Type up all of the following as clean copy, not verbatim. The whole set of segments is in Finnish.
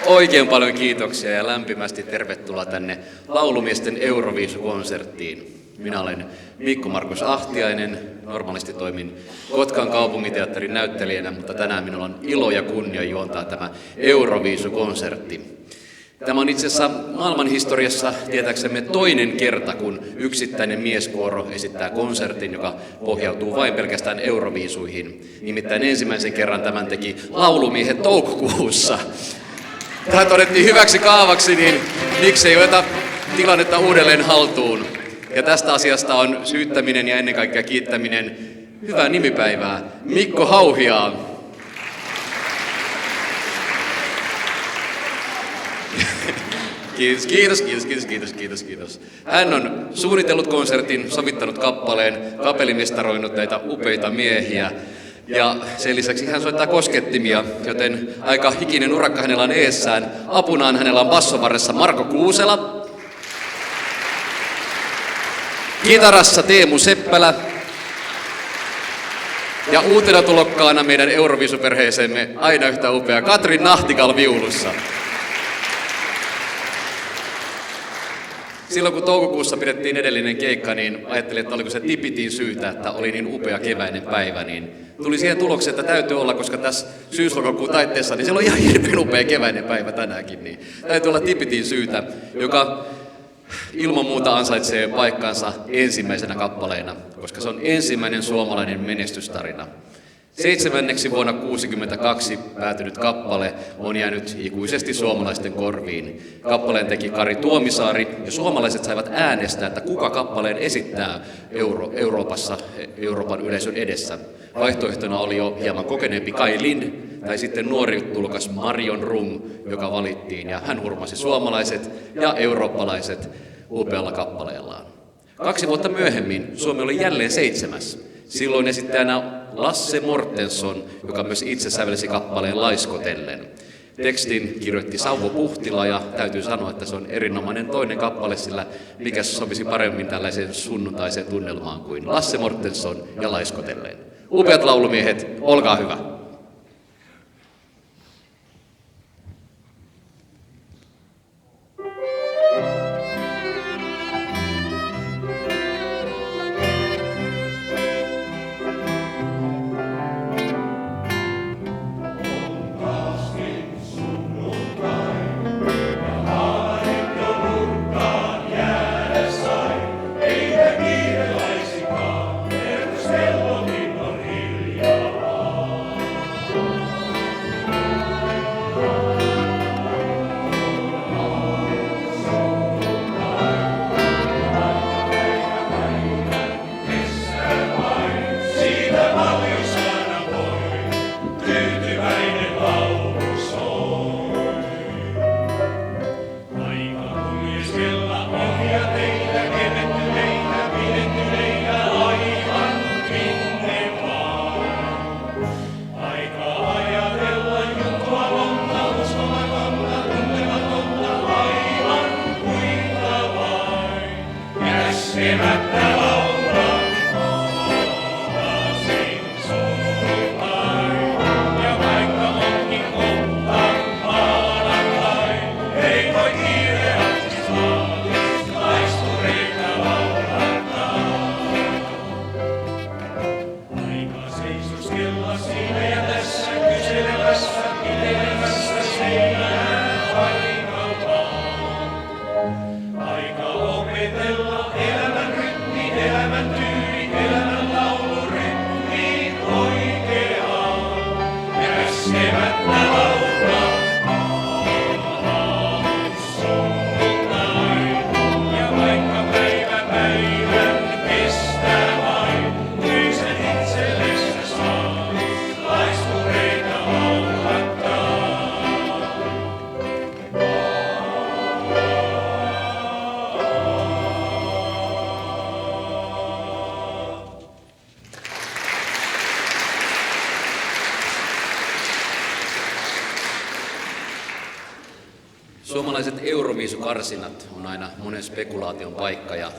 Oikein paljon kiitoksia ja lämpimästi tervetuloa tänne Laulumiesten Euroviisukonserttiin. Minä olen Mikko Markus Ahtiainen, normaalisti toimin Kotkan kaupunginteatterin näyttelijänä, mutta tänään minulla on ilo ja kunnia juontaa tämä Euroviisukonsertti. Tämä on itse asiassa maailmanhistoriassa tietääksemme toinen kerta, kun yksittäinen mieskuoro esittää konsertin, joka pohjautuu vain pelkästään Euroviisuihin. Nimittäin ensimmäisen kerran tämän teki Laulumiehet toukokuussa. Tämä todettiin hyväksi kaavaksi, niin miksei oteta tilannetta uudelleen haltuun. Ja tästä asiasta on syyttäminen ja ennen kaikkea kiittäminen hyvää nimipäivää Mikko Hauhiaa. Kiitos. Hän on suunnitellut konsertin, sovittanut kappaleen, kapellimestaroinut näitä upeita miehiä. Ja sen lisäksi hän soittaa koskettimia, joten aika hikinen urakka hänellä on eessään. Apunaan hänellä on bassovarressa Marko Kuusela. Kitarassa Teemu Seppälä. Ja uutena tulokkaana meidän Euroviisuperheeseemme aina yhtä upea Katrin Nahtikal viulussa. Silloin kun toukokuussa pidettiin edellinen keikka, niin ajattelin, että oliko se tipitin syytä, että oli niin upea keväinen päivä, niin tuli siihen tulokseen, että täytyy olla, koska tässä syyslokakuun taitteessa, niin siellä on ihan hirveän upea keväinen päivä tänäänkin, niin täytyy olla tipitin syytä, joka ilman muuta ansaitsee paikkansa ensimmäisenä kappaleena, koska se on ensimmäinen suomalainen menestystarina. 7. vuonna 1962 päätynyt kappale on jäänyt ikuisesti suomalaisten korviin. Kappaleen teki Kari Tuomisaari ja suomalaiset saivat äänestää, että kuka kappaleen esittää Euroopassa, Euroopan yleisön edessä. Vaihtoehtona oli jo hieman kokeneempi Kai Lind tai sitten nuori tulkas Marion Rum, joka valittiin, ja hän hurmasi suomalaiset ja eurooppalaiset upealla kappaleellaan. 2 vuotta myöhemmin Suomi oli jälleen 7. Silloin esittäjänä Lasse Mortensson, joka myös itse sävelsi kappaleen Laiskotellen. Tekstin kirjoitti Sauvo Puhtila ja täytyy sanoa, että se on erinomainen toinen kappale, sillä mikä sopisi paremmin tällaiseen sunnuntaiseen tunnelmaan kuin Lasse Mortensson ja Laiskotellen. Upeat laulumiehet, olkaa hyvä! Suomalaiset Euroviisukarsinat on aina monen spekulaation paikka ja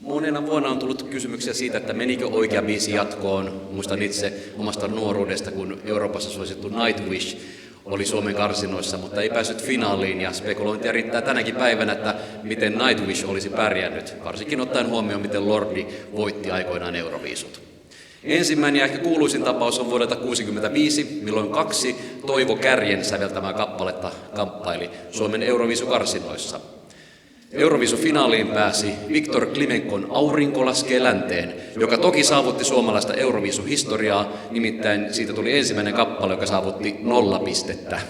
monena vuonna on tullut kysymyksiä siitä, että menikö oikea biisi jatkoon. Muistan itse omasta nuoruudesta, kun Euroopassa suosittu Nightwish oli Suomen karsinoissa, mutta ei päässyt finaaliin ja spekulointia riittää tänäkin päivänä, että miten Nightwish olisi pärjännyt, varsinkin ottaen huomioon, miten Lordi voitti aikoinaan Euroviisut. Ensimmäinen ja ehkä kuuluisin tapaus on vuodelta 1965, milloin 2 Toivo Kärjen säveltämää kappaletta kamppaili Suomen Euroviisukarsinoissa. Euroviisufinaaliin pääsi Viktor Klimenkon Aurinko laskee länteen, joka toki saavutti suomalaista Euroviisuhistoriaa, nimittäin siitä tuli ensimmäinen kappale, joka saavutti 0 pistettä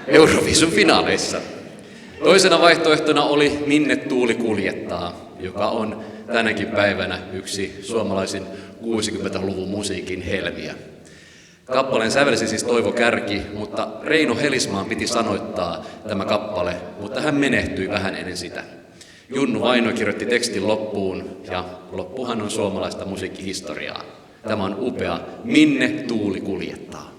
Euroviisun finaaleissa. Toisena vaihtoehtona oli Minne tuuli kuljettaa, joka on tänäkin päivänä yksi suomalaisin 60-luvun musiikin helmiä. Kappaleen sävelsi siis Toivo Kärki, mutta Reino Helismaan piti sanoittaa tämä kappale, mutta hän menehtyi vähän ennen sitä. Junnu Vaino kirjoitti tekstin loppuun ja loppuhan on suomalaista musiikkihistoriaa. Tämä on upea Minne tuuli kuljettaa.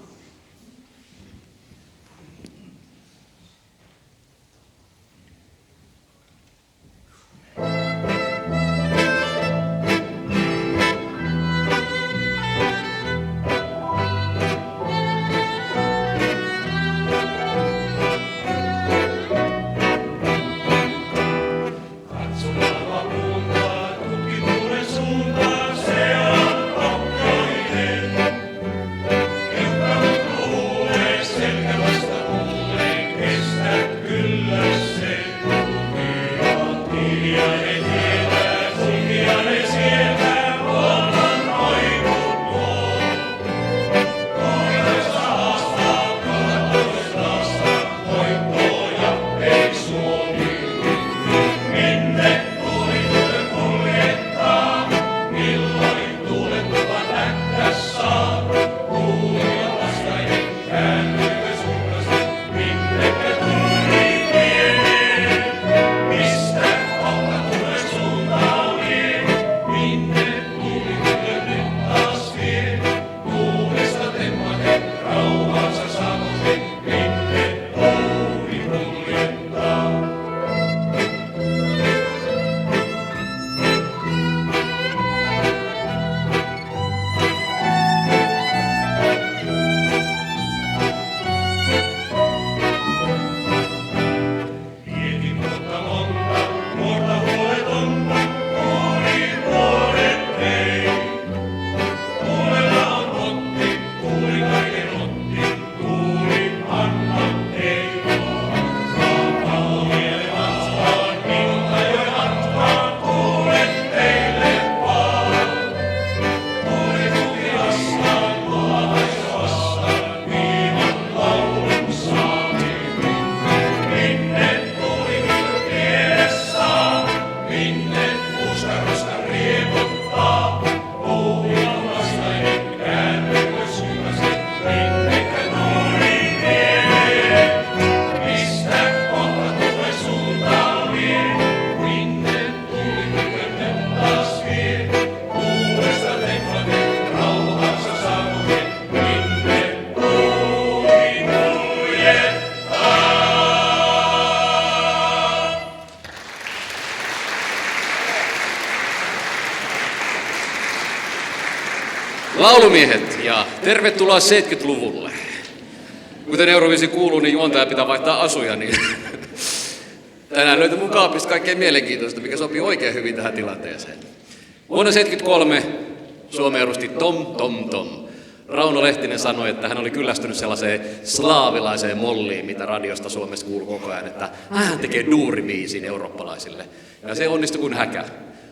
Laulumiehet ja tervetuloa 70-luvulle. Kuten Euroviisi kuuluu, niin juontaja pitää vaihtaa asuja, niin tänään löytyi mun kaapista kaikkein mielenkiintoista, mikä sopii oikein hyvin tähän tilanteeseen. Vuonna 1973 Suomi edusti Tom Tom Tom. Rauno Lehtinen sanoi, että hän oli kyllästynyt sellaiseen slaavilaiseen molliin, mitä radiosta Suomessa kuuluu koko ajan, että hän tekee duuribiisin eurooppalaisille. Ja se onnistui kuin häkä.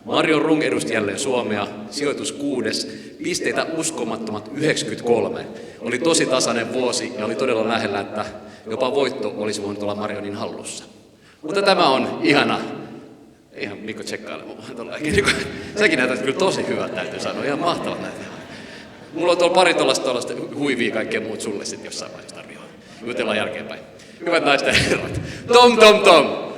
Marion Rung edusti jälleen Suomea, sijoitus 6, pisteitä uskomattomat 93. Oli tosi tasainen vuosi ja oli todella lähellä, että jopa voitto olisi voinut olla Marionin hallussa. Mutta tämä on ihana. Ihan Mikko tsekkailemaan säkin näytät kyllä tosi hyvältä, täytyy sanoa. Ihan mahtavat näyttää. Mulla on tuolla pari tuollaista huivia kaikkea muut sulle sitten jossain vaiheessa tarvii jutellaan jälkeenpäin. Hyvät naiset ja herrat. Tom Tom Tom!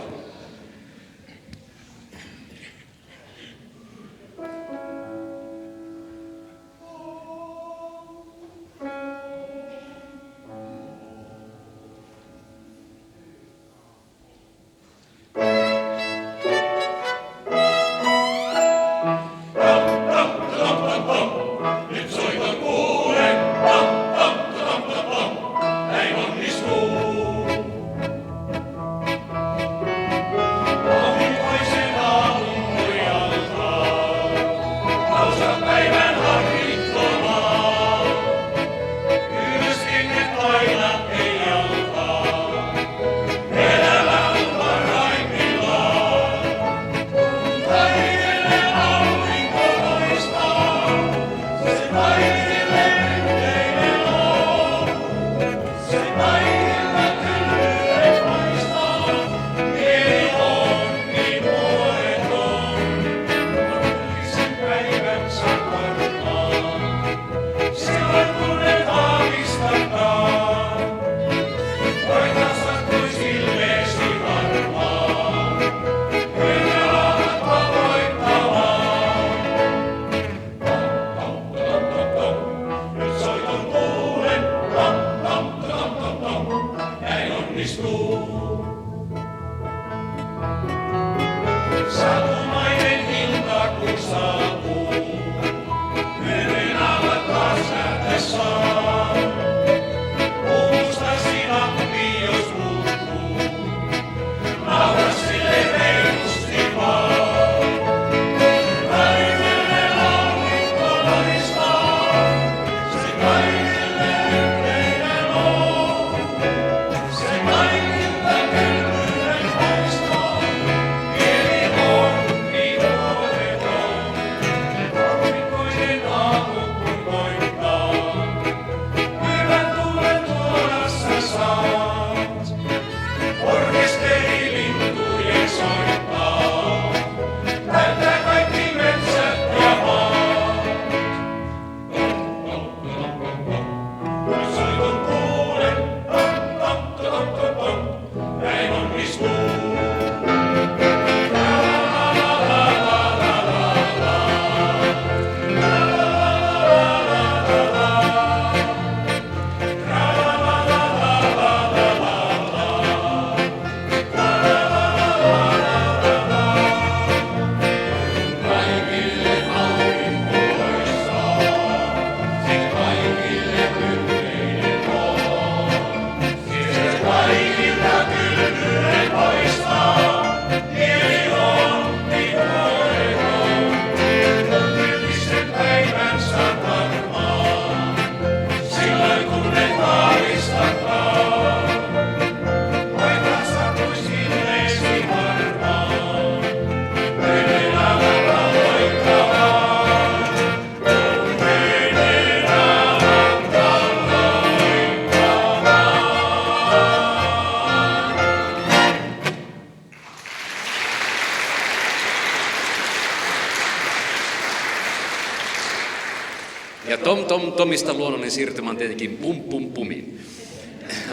Ja Tom Tom Tomista luonnollinen siirtymä on tietenkin Pum Pum Pumiin.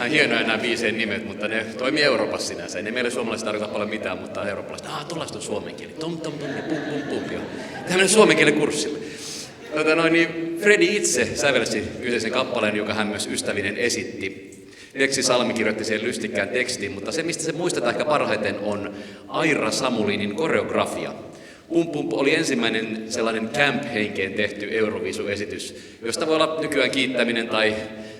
Hienoja nämä biisien nimet, mutta ne toimii Euroopassa sinänsä. Ei ne meille suomalaiset tarkoita paljon mitään, mutta eurooppalaiset, tuollaista on suomen kieli. Tom Tom Tom ja Pum Pum Pum. Tähän mennä suomen kielen kurssille. Freddie itse sävelsi kyseisen kappaleen, joka hän myös ystävinen esitti. Leksi Salmi kirjoitti siihen lystikkään tekstiin, mutta se, mistä se muistetaan ehkä parhaiten, on Aira Samulinin koreografia. Pum Pum oli ensimmäinen sellainen camp-henkeen tehty Euroviisu-esitys, josta voi olla nykyään kiittäminen tai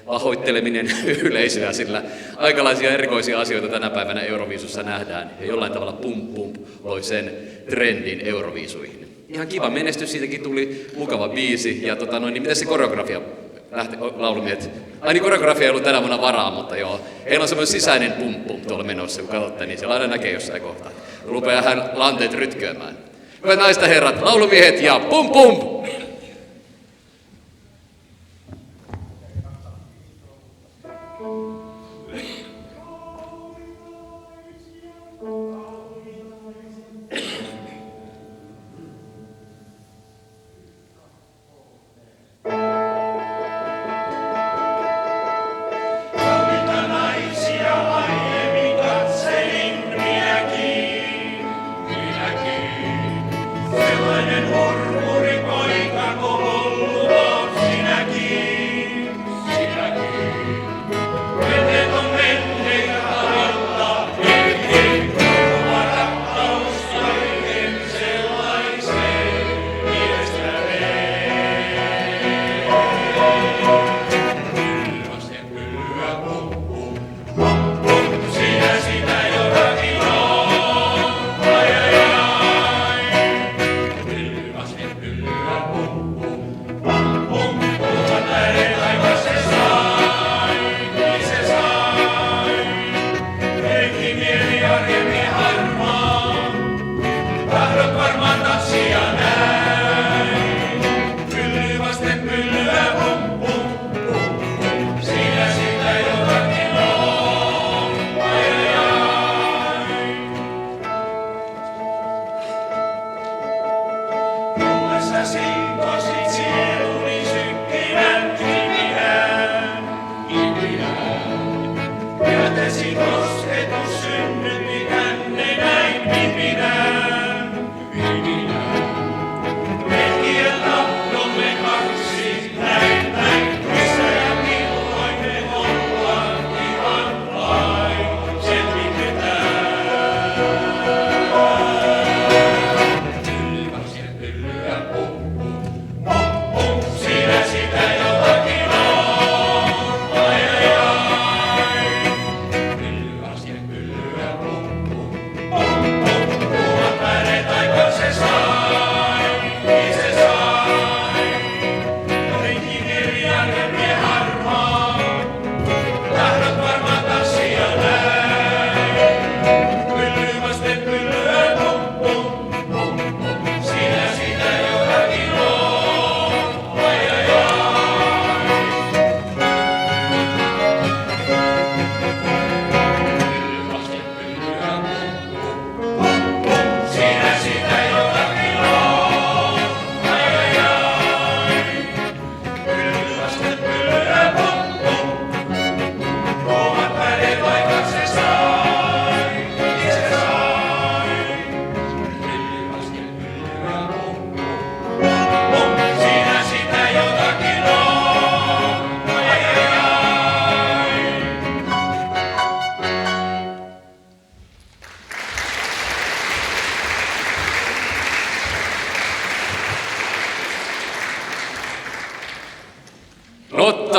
pahoitteleminen yleisöä, sillä aikalaisia erikoisia asioita tänä päivänä Euroviisussa nähdään, ja jollain tavalla Pum Pum loi sen trendin Euroviisuihin. Ihan kiva menestys, siitäkin tuli mukava biisi, ja niin miten se koreografia lähti laulumiehet? Niin koreografia ei ollut tänä vuonna varaa, mutta joo. Heillä on semmoinen sisäinen Pum Pum tuolla menossa, kun katsotte, niin siellä aina näkee jossain kohtaa. Rupeaa hän lanteet rytköämään. Hyvät naiset ja herrat, laulumiehet ja Pum Pum!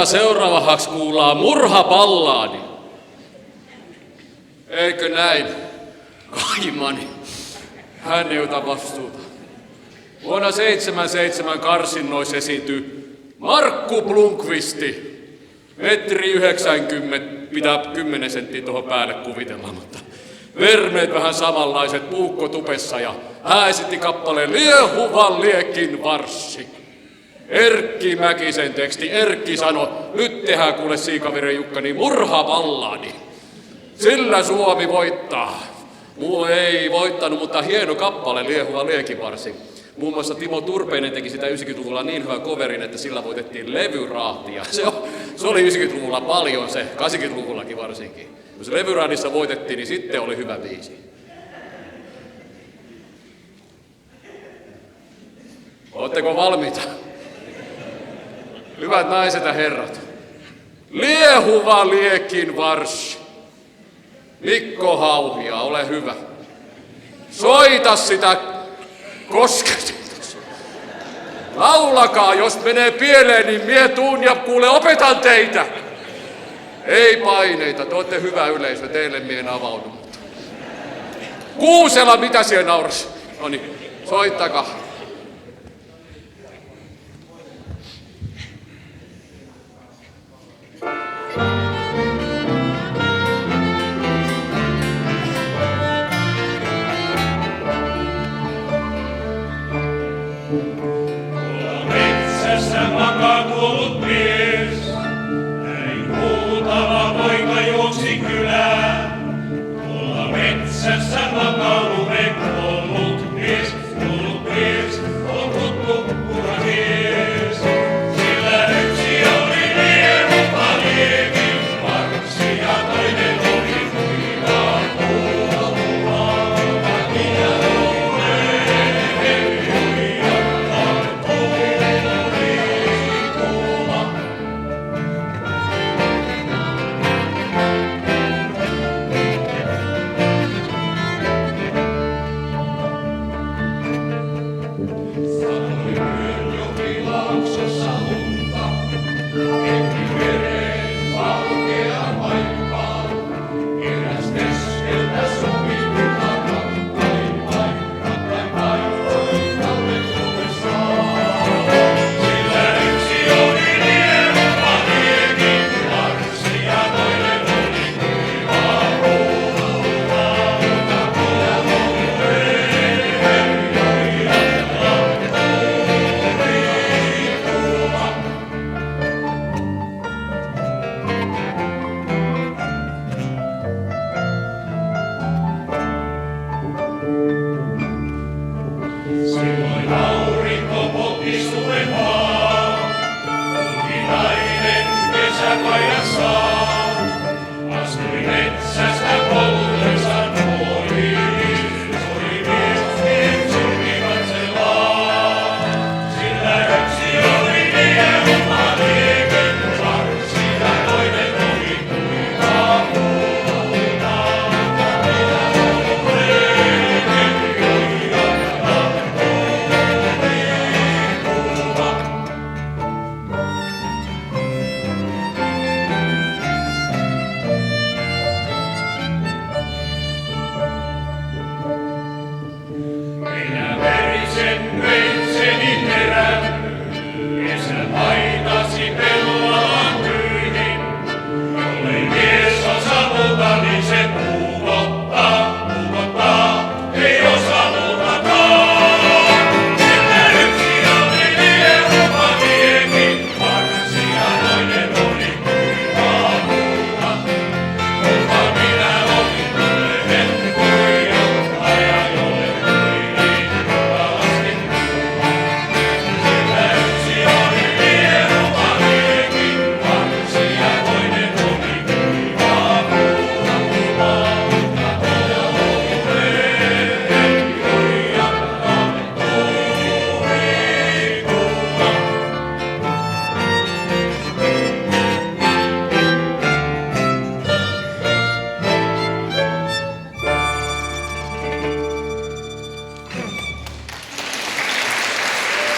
Mutta seuraavaksi kuullaan murhapallaadi. Eikö näin? Kaimani. Hän ei ota vastuuta. Vuonna 77 karsinnoissa esiintyi Markku Blomqvisti. 1,90 m, pitää 10 senttiä tuohon päälle kuvitella, mutta vermeet vähän samanlaiset puukko tupessa ja hän esitti kappaleen Liehuvan liekin varssi. Erkki Mäkisen teksti. Erkki sanoi, nyt tehdään kuule Siikaviren Jukka, niin murhapallaadi. Sillä Suomi voittaa. Mulla ei voittanut, mutta hieno kappale Liehuva liekin varssi. Muun muassa Timo Turpeinen teki sitä 90-luvulla niin hyvän coverin, että sillä voitettiin levyrahtia. Se oli 90-luvulla paljon se, 80-luvullakin varsinkin. Kun se levyrahdissa voitettiin, niin sitten oli hyvä biisi. Oletteko valmiita? Hyvät naiset ja herrat. Liehuva liekin varssi. Mikko Hauhia, ole hyvä. Soita sitä kosketusta. Laulakaa, jos menee pieleen, niin mie tuun ja kuule opetan teitä. Ei paineita, te ootte hyvä yleisö, teille mie en avaudu. Kuusela, mitä siellä naurasi? Noniin, soittakaa.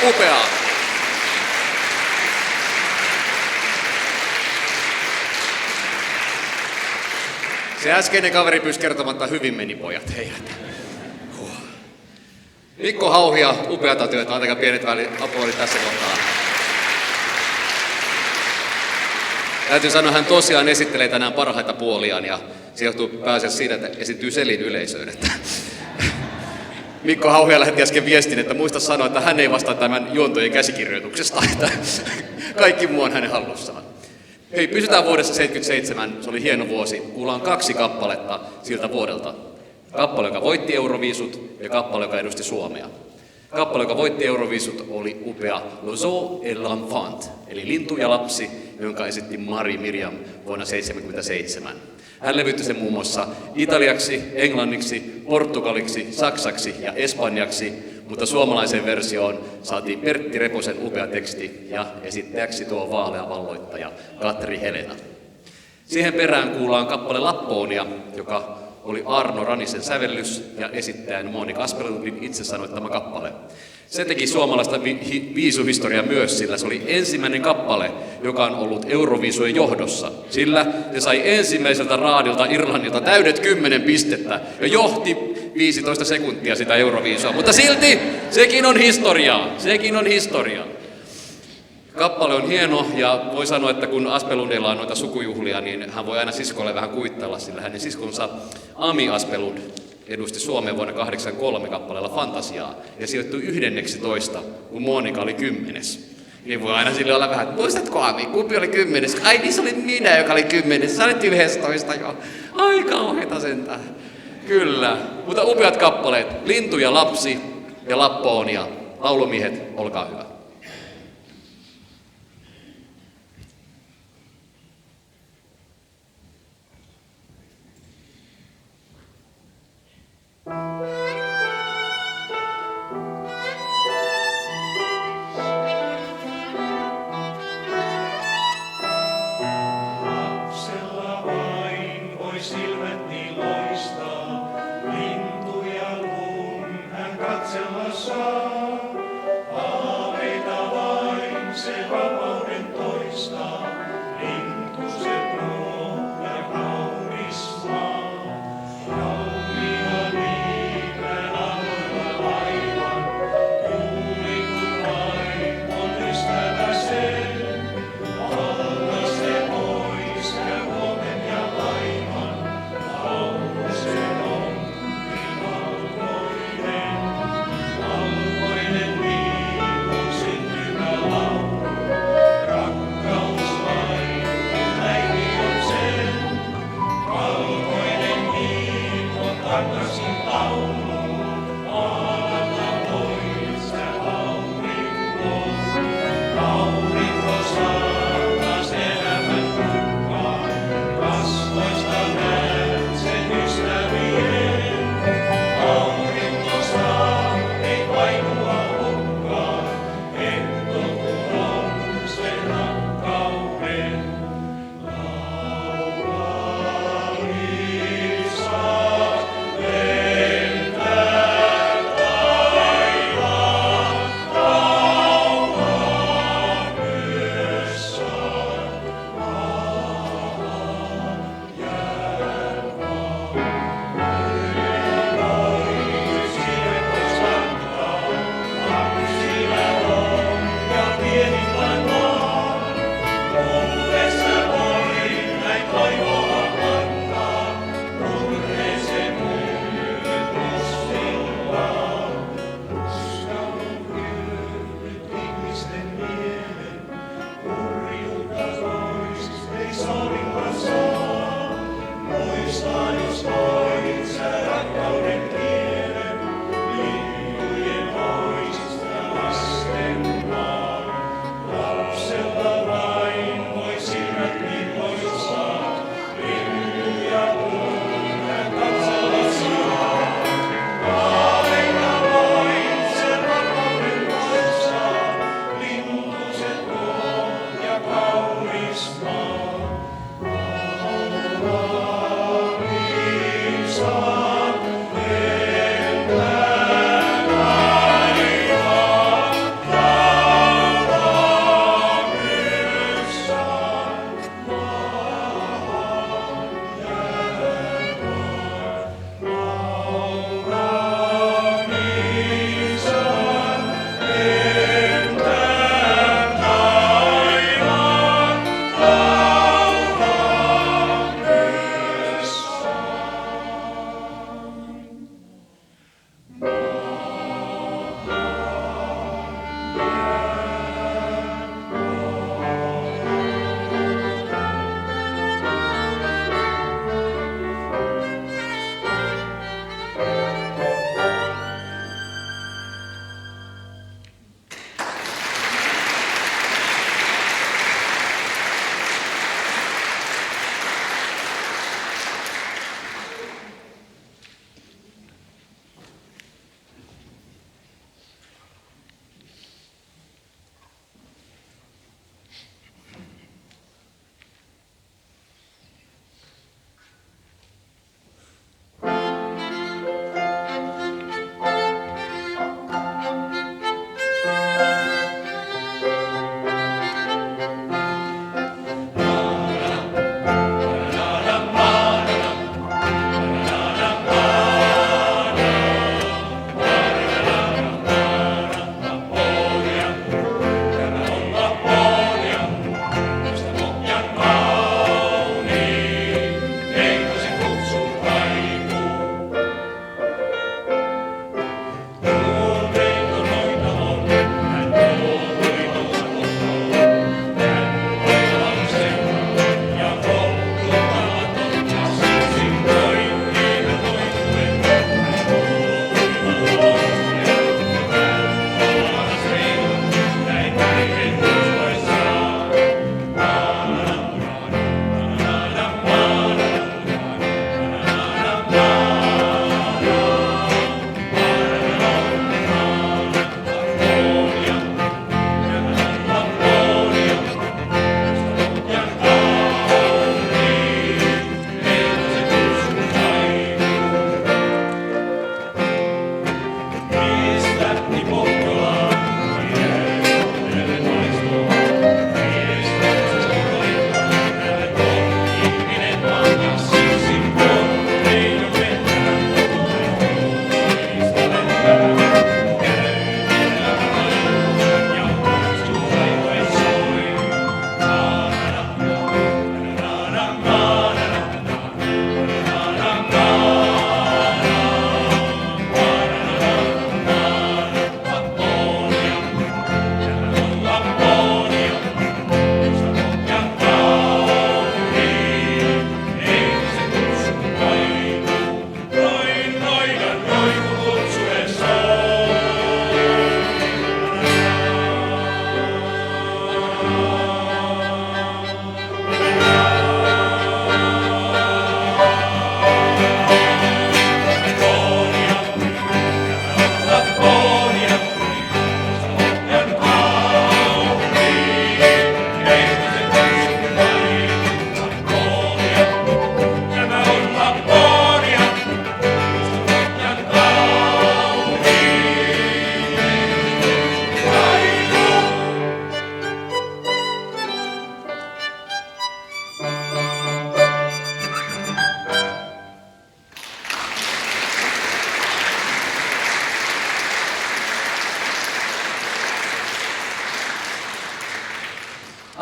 Upeaa. Se äskeinen kaveri pyysi kertomatta hyvin meni pojat heidät. Mikko Hauhia, upeata työtä. Antakaa pienet aplodit tässä kohtaa. Täytyy sanoa, hän tosiaan esittelee tänään parhaita puoliaan ja se johtuu pääasiassa siitä, että esiintyy Selin yleisöön. Että Mikko Hauhia lähetti äsken viestin, että muista sanoa, että hän ei vastaa tämän juontojen käsikirjoituksesta, että kaikki muu on hänen hallussaan. Hei, pysytään vuodessa 1977, se oli hieno vuosi. Kuullaan 2 kappaletta siltä vuodelta. Kappale, joka voitti Euroviisut ja kappale, joka edusti Suomea. Kappale, joka voitti Euroviisut, oli upea L'Oiseau et l'Enfant, eli Lintu ja lapsi, jonka esitti Mari Miriam vuonna 1977. Hän levytti sen muun muassa italiaksi, englanniksi, portugaliksi, saksaksi ja espanjaksi, mutta suomalaiseen versioon saatiin Pertti Reposen upea teksti ja esittäjäksi tuo vaalea valloittaja Katri Helena. Siihen perään kuullaan kappale Lappoonia, joka oli Arno Ranisen sävellys ja esittäjän Monika Aspelundin itse sanoittama kappale. Se teki suomalaista viisuhistoriaa myös, sillä se oli ensimmäinen kappale, joka on ollut Euroviisujen johdossa. Sillä se sai ensimmäiseltä raadilta Irlannilta täydet 10 pistettä ja johti 15 sekuntia sitä Euroviisua. Mutta silti sekin on historiaa, sekin on historiaa. Kappale on hieno ja voi sanoa, että kun Aspelundilla on noita sukujuhlia, niin hän voi aina siskolle vähän kuittailla, sillä hänen siskonsa Ami Aspelund edusti Suomeen vuonna 1983 kappaleella Fantasiaa ja sijoittui 11, kun Monika oli 10. Niin voi aina sille olla vähän, että muistatko Ami, kumpi oli 10? Ai niin se oli minä, joka oli 10, sä olit 11 jo. Ai kauheeta sentään. Kyllä, mutta upeat kappaleet, Lintu ja lapsi ja Lappoonia. Laulumiehet, olkaa hyvä. Lapsella vain voi silmät niin loistaa, lintu ja luun hän katsella saa. Haaveita vain se vapauden toistaa, lintu se nuo ja kaunis maa. Kauniina niinä aloilla aivan, tuuli kun vain on ystävä sen. Alta se pois ja huomen ja laivan, laulu se on niin valkoinen.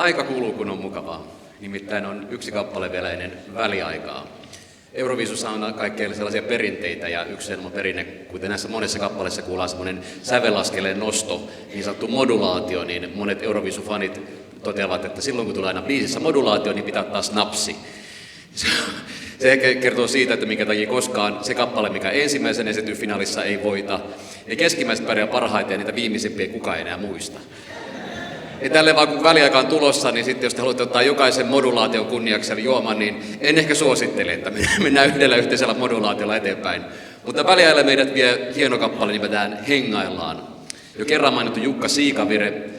Aika kuluu, kun on mukavaa. Nimittäin on yksi kappale vielä ennen väliaikaa. Euroviisussa on kaikkea sellaisia perinteitä ja yksi sellainen perinne, kuten näissä monessa kappaleessa kuullaan semmoinen sävelaskeleen nosto, niin sanottu modulaatio, niin monet Euroviisufanit toteavat, että silloin kun tulee aina biisissä modulaatio, niin pitää ottaa snapsi. Se ehkä kertoo siitä, että minkä takia koskaan se kappale, mikä ensimmäisen esitetyn finaalissa ei voita, ja keskimmäiset pärjää parhaiten ja niitä viimeisimpiä kukaan ei enää muista. Ja tälleen vaan kun väliaika on tulossa, niin sitten jos te haluatte ottaa jokaisen modulaation kunniaksi juoman, niin en ehkä suosittele, että mennään yhdellä yhteisellä modulaatiolla eteenpäin. Mutta väliajalla meidät vie hieno kappale nimeltään Hengaillaan. Jo kerran mainittu Jukka Siikavire.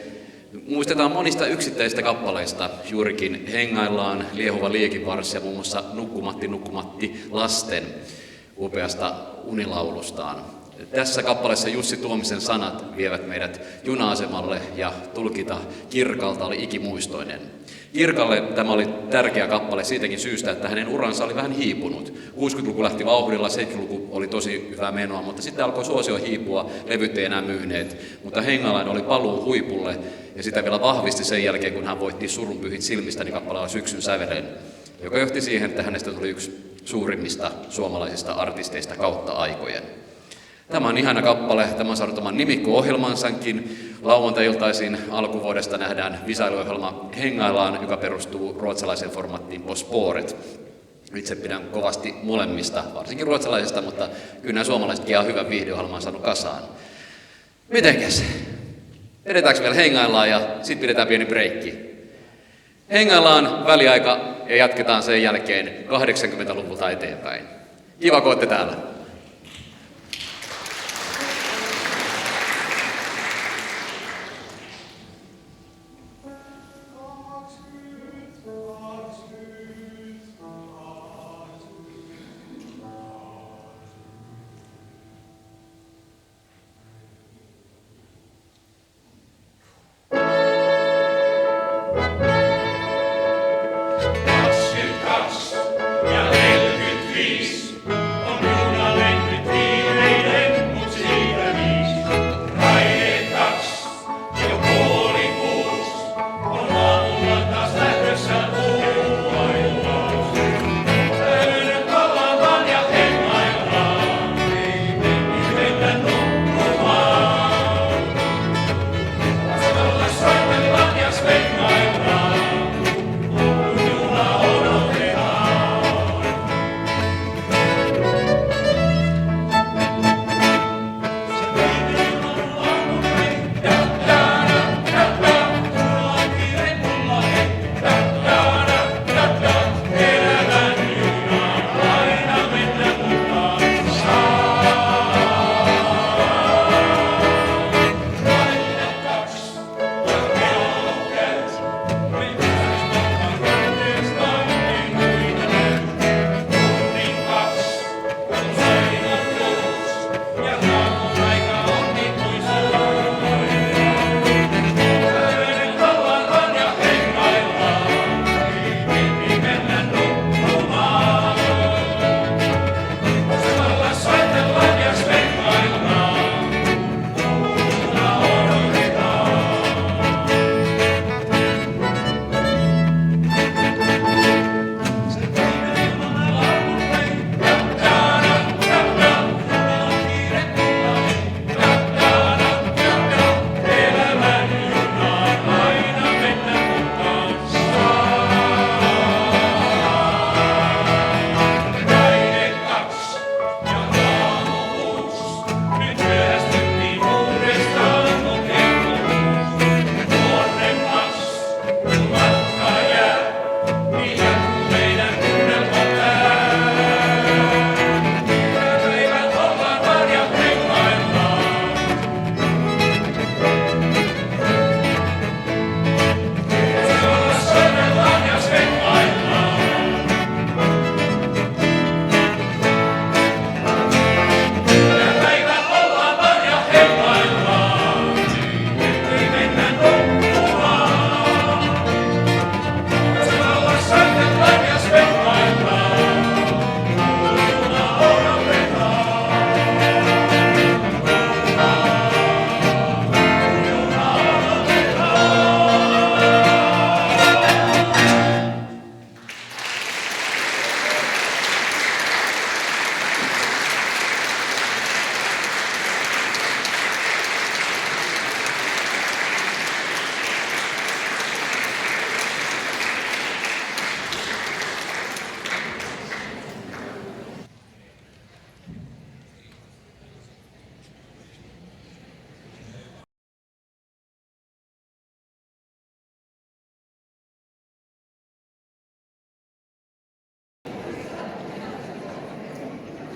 Muistetaan monista yksittäisistä kappaleista, juurikin Hengaillaan, Liehuva liekinvarssi ja muun muassa Nukkumatti, Nukkumatti lasten upeasta unilaulustaan. Tässä kappaleessa Jussi Tuomisen sanat vievät meidät juna-asemalle ja tulkita Kirkalta oli ikimuistoinen. Kirkalle tämä oli tärkeä kappale siitäkin syystä, että hänen uransa oli vähän hiipunut. 60-luku lähti vauhdilla, 70-luku oli tosi hyvää menoa, mutta sitten alkoi suosio hiipua, levyt ei enää myyneet. Mutta Hengaillaan oli paluu huipulle ja sitä vielä vahvisti sen jälkeen, kun hän voitti Surunpyhit silmistä, niin kappaleella Syksyn sävelen, joka johti siihen, että hänestä tuli yksi suurimmista suomalaisista artisteista kautta aikojen. Tämä on ihana kappale, tämä on saanut oman nimikko-ohjelmansakin. Lauantai-iltaisin alkuvuodesta nähdään visailuohjelma Hengaillaan, joka perustuu ruotsalaiseen formattiin På spåret. Itse pidän kovasti molemmista, varsinkin ruotsalaisesta, mutta kyllä nämä suomalaisetkin on hyvän viihdeohjelman saanut kasaan. Mitenkäs? Edetäänkö vielä Hengaillaan ja sitten pidetään pieni breikki. Hengaillaan väliaika ja jatketaan sen jälkeen 80-luvulta eteenpäin. Kiva, kun olette täällä. Ja 45 on juna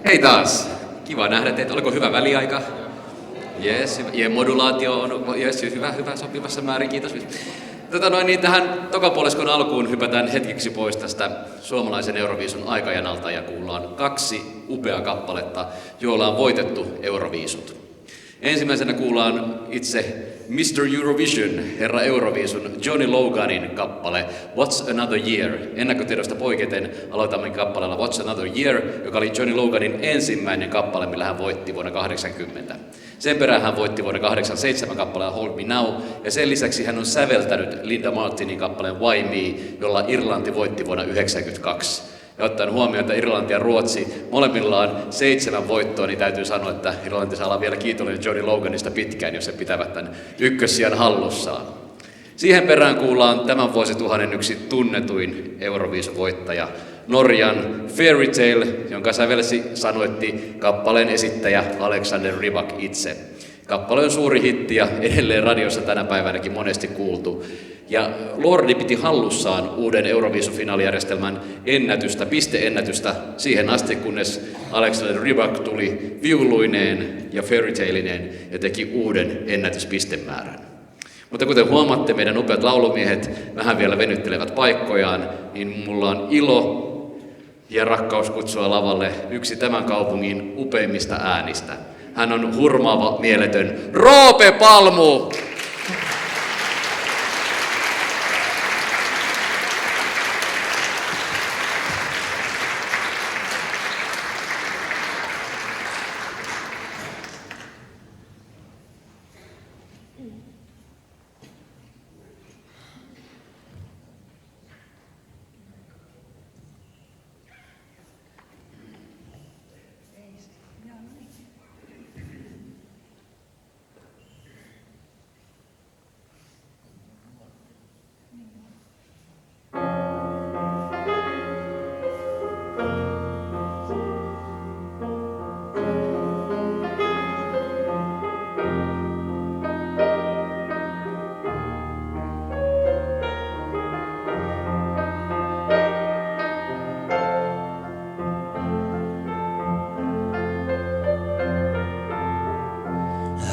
Hei taas. Kiva nähdä teitä. Oliko hyvä väliaika? Jes, ja modulaatio on hyvä sopivassa määrin, kiitos. Tähän tokapuoliskon alkuun hypätään hetkeksi pois tästä suomalaisen Euroviisun aikajanalta ja kuullaan 2 upeaa kappaletta, joilla on voitettu Euroviisut. Ensimmäisenä kuullaan itse Mr. Eurovision, herra Euroviisun, Johnny Loganin kappale What's Another Year. Ennakkotiedosta poiketen aloitamme kappaleella What's Another Year, joka oli Johnny Loganin ensimmäinen kappale, millä hän voitti vuonna 1980. Sen perään hän voitti vuonna 1987 kappaleen Hold Me Now, ja sen lisäksi hän on säveltänyt Linda Martinin kappaleen Why Me, jolla Irlanti voitti vuonna 1992. Ja ottaen huomioon, että Irlanti ja Ruotsi molemmillaan 7 voittoa, niin täytyy sanoa, että Irlanti saa olla vielä kiitollinen Johnny Loganista pitkään, jos he pitävät tämän ykkössijan hallussaan. Siihen perään kuullaan tämän vuosituhannen yksi tunnetuin Euroviisuvoittaja, Norjan Fairy Tale, jonka sävelsi sanoitti kappaleen esittäjä Alexander Rybak itse. Kappale on suuri hitti ja edelleen radiossa tänä päivänäkin monesti kuultu. Ja Lordi piti hallussaan uuden Euroviisufinaalijärjestelmän pisteennätystä siihen asti, kunnes Alexander Rybak tuli viuluineen ja Fairy Taleineen ja teki uuden ennätyspistemäärän. Mutta kuten huomaatte, meidän upeat laulumiehet vähän vielä venyttelevät paikkojaan, niin mulla on ilo ja rakkaus kutsua lavalle yksi tämän kaupungin upeimmista äänistä. Hän on hurmaava, mieletön Roope Palmu!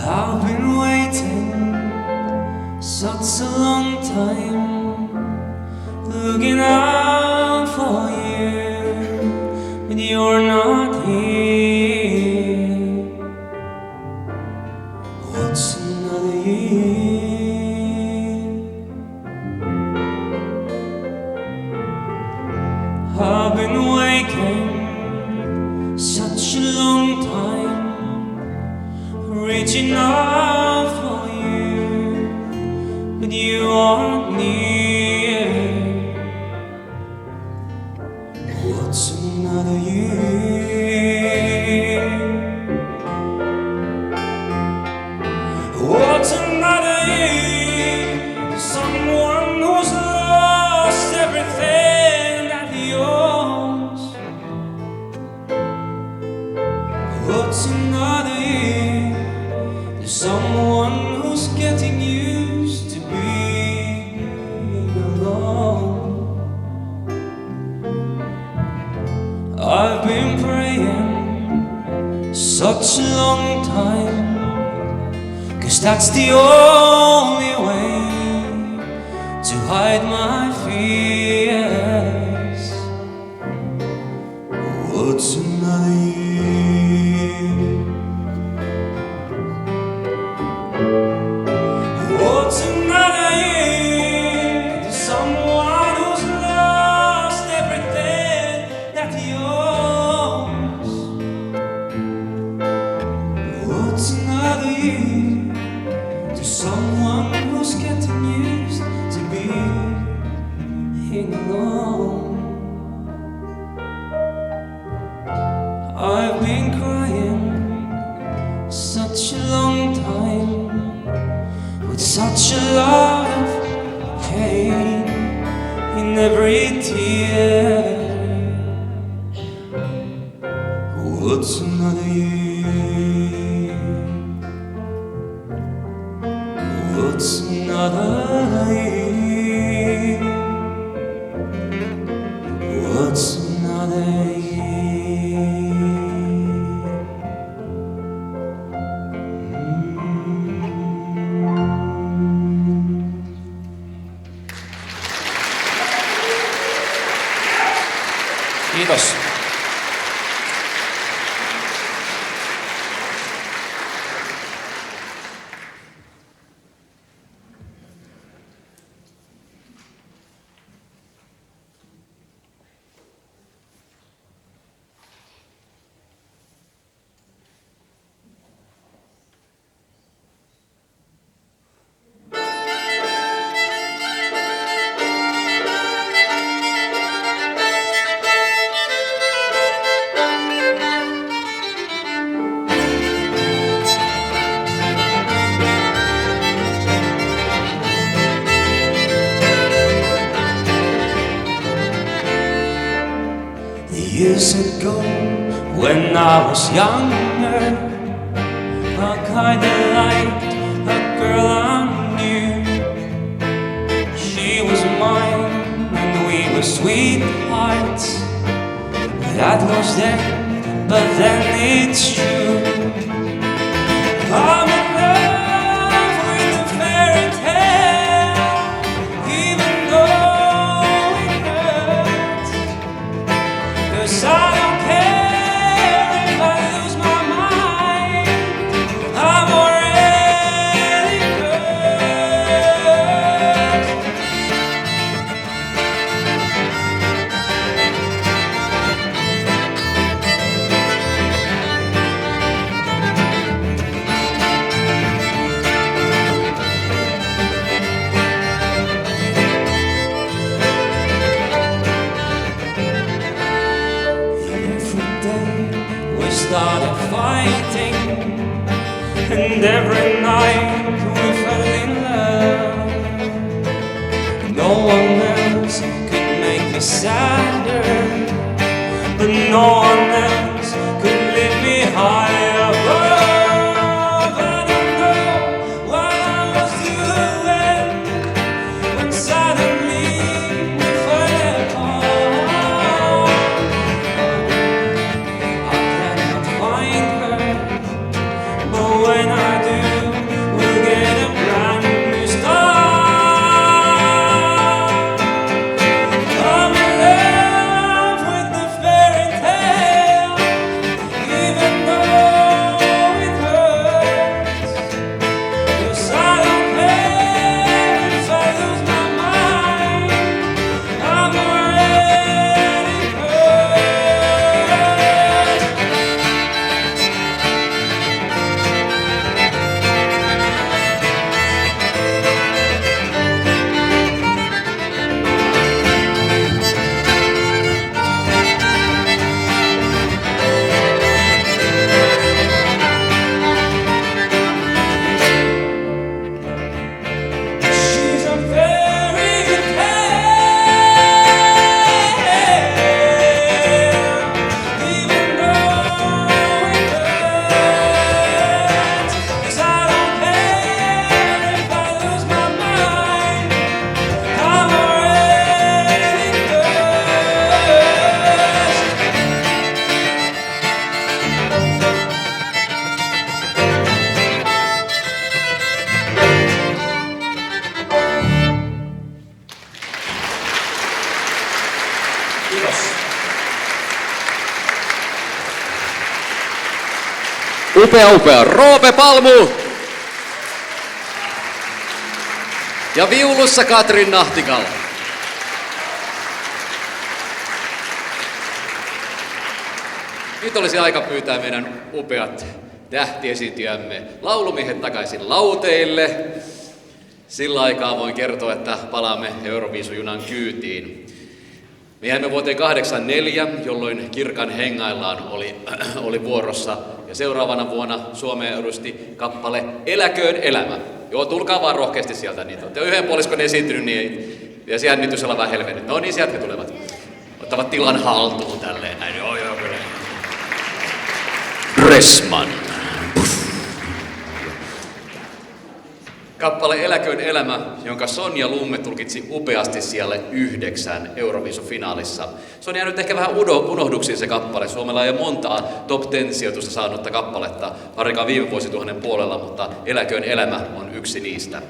I've been waiting such a long time, looking out for you, but you're not here. What's another year? I've been waiting such a long time, reaching out for you, but you aren't near. What's another year? What's another year to someone who's lost everything that he owns? What's another year to someone who's getting used to being alone? I've been praying such a long time, 'cause that's the only way to hide my fears. What's another year? What's another year to someone who's lost everything that he owns? What's another year to someone who's getting used to being alone? I've been crying such a long time, with such a lot of pain in every tear. What's another year? What's another year? What's another year? Kiitos. Years ago, when I was younger, I kinda liked a girl I knew. She was mine, and we were sweethearts. That was then, but then it's true. I'm in love with a fairy tale, even though it hurts. 'Cause I don't care if I lose my mind, I'm already hurt. Every day we started fighting, and every night we fell in love. No one else could make me sadder, but no one else could lift me high above. I don't know what I was doing when suddenly we fell apart. I cannot find her, but when I do, we'll get a brand new start. I'm in love with the fairy tale, even though it hurts. 'Cause I don't care if I lose my mind, I'm already hurt. She's a fairy tale, even though it hurts. 'Cause I don't care if I lose my mind, I'm already hurt. Kiitos. Upea. Roope Palmu! Ja viulussa Katrin Nahtikal. Nyt olisi aika pyytää meidän upeat tähtiesiintyjämme laulumiehet takaisin lauteille. Sillä aikaa voin kertoa, että palaamme Euroviisujunan kyytiin. Me jäimme vuoteen 1984, jolloin Kirkan hengaillaan oli vuorossa. Ja seuraavana vuonna Suomeen edusti kappale Eläköön elämä. Joo, tulkaa vaan rohkeasti sieltä. Niin olette yhden puoliskon esiintynyt, niin ja se jännitys on vähän helvennyt. No niin, sieltä he tulevat. Ottavat tilan haltuun tälleen näin. Joo, kyllä. Dressman. Kappale Eläköön elämä, jonka Sonja Lumme tulkitsi upeasti siellä 9 Euroviisufinaalissa. Se on jäänyt ehkä vähän unohduksiin se kappale. Suomella ei ole montaa top 10 sijoitusta saanutta kappaletta ainakaan viime vuosituhannen puolella, mutta Eläköön elämä on yksi niistä.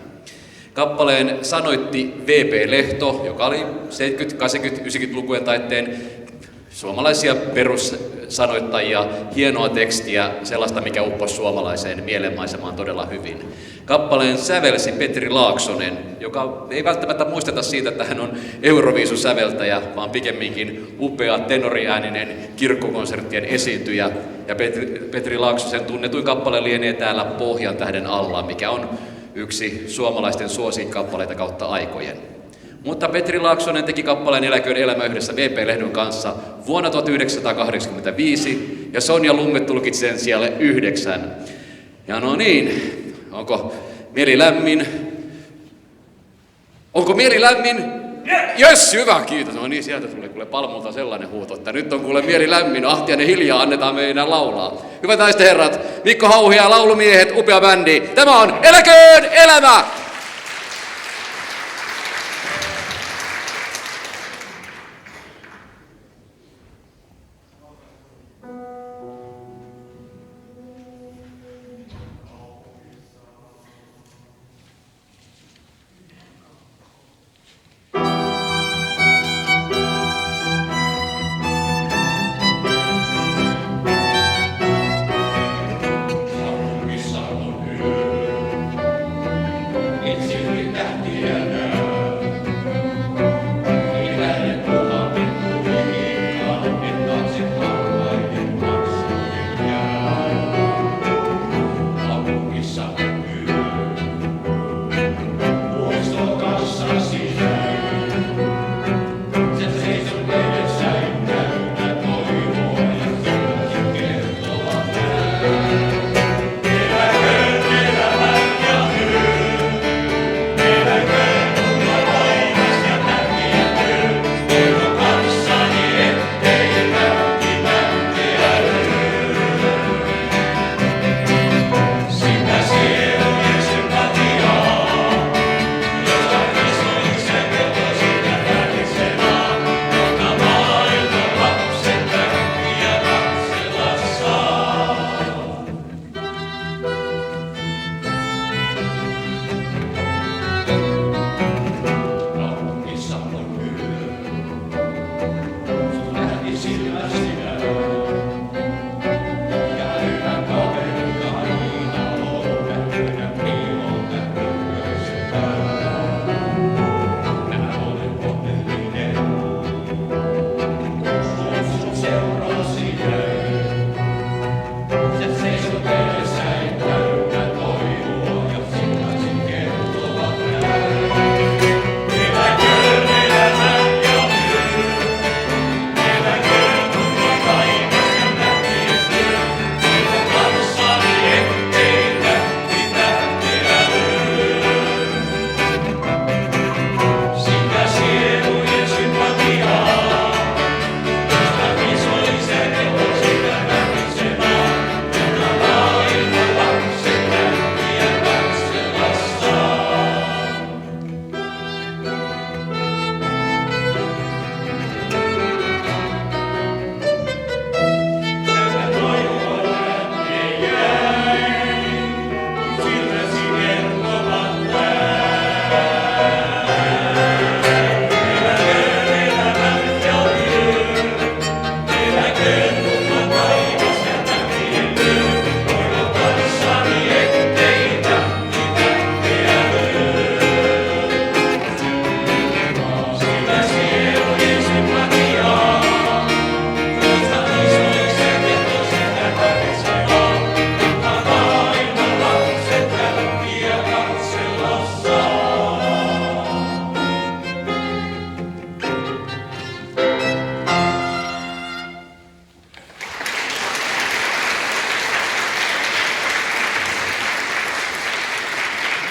Kappaleen sanoitti V.P. Lehto, joka oli 70-, 80-, 90-lukujen taitteen suomalaisia perussanoittajia, hienoa tekstiä, sellaista mikä upposi suomalaiseen mielenmaisemaan todella hyvin. Kappaleen sävelsi Petri Laaksonen, joka ei välttämättä muisteta siitä, että hän on Euroviisusäveltäjä, vaan pikemminkin upea tenoriääninen kirkkokonserttien esiintyjä. Ja Petri Laaksosen tunnetuin kappale lienee täällä Pohjan tähden alla, mikä on yksi suomalaisten suosikkikappaleita kautta aikojen. Mutta Petri Laaksonen teki kappaleen Eläköön elämä yhdessä VP-lehdyn kanssa vuonna 1985 ja Sonja Lumme tulkitsi sen sijalle 9. Ja no niin, onko mieli lämmin? Onko mieli lämmin? Jes, hyvä, kiitos. No niin, sieltä tuli kuule Palmulta sellainen huuto, että nyt on kuule mieli lämmin, Ahtiainen hiljaa, annetaan meidän laulaa. Hyvät naiset ja herrat, Mikko Hauhi ja laulumiehet, upea bändi. Tämä on Eläköön elämä!